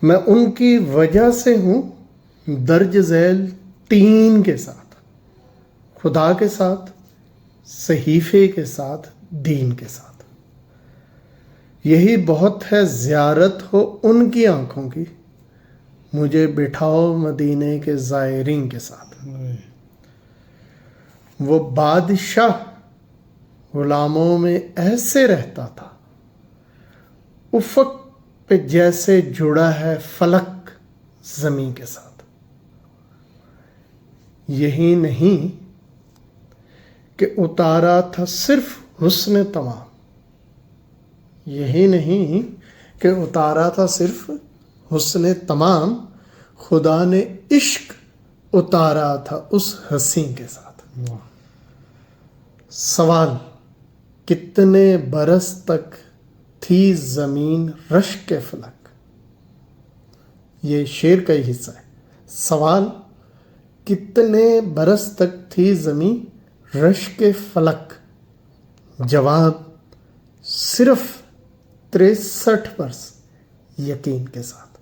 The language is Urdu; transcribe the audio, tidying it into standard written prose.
میں ان کی وجہ سے ہوں درج ذیل تین کے ساتھ، خدا کے ساتھ، صحیفے کے ساتھ، دین کے ساتھ۔ یہی بہت ہے زیارت ہو ان کی آنکھوں کی، مجھے بٹھاؤ مدینے کے زائرین کے ساتھ۔ وہ بادشاہ غلاموں میں ایسے رہتا تھا، افق پہ جیسے جڑا ہے فلک زمین کے ساتھ۔ یہی نہیں کہ اتارا تھا صرف حسن تمام، یہی نہیں کہ اتارا تھا صرف حسن تمام، خدا نے عشق اتارا تھا اس حسین کے ساتھ۔ سوال، کتنے برس تک تھی زمین رشک فلک؟ یہ شعر کا ہی حصہ ہے۔ سوال، کتنے برس تک تھی زمین رشک فلک؟ جواب، صرف 63 برس یقین کے ساتھ۔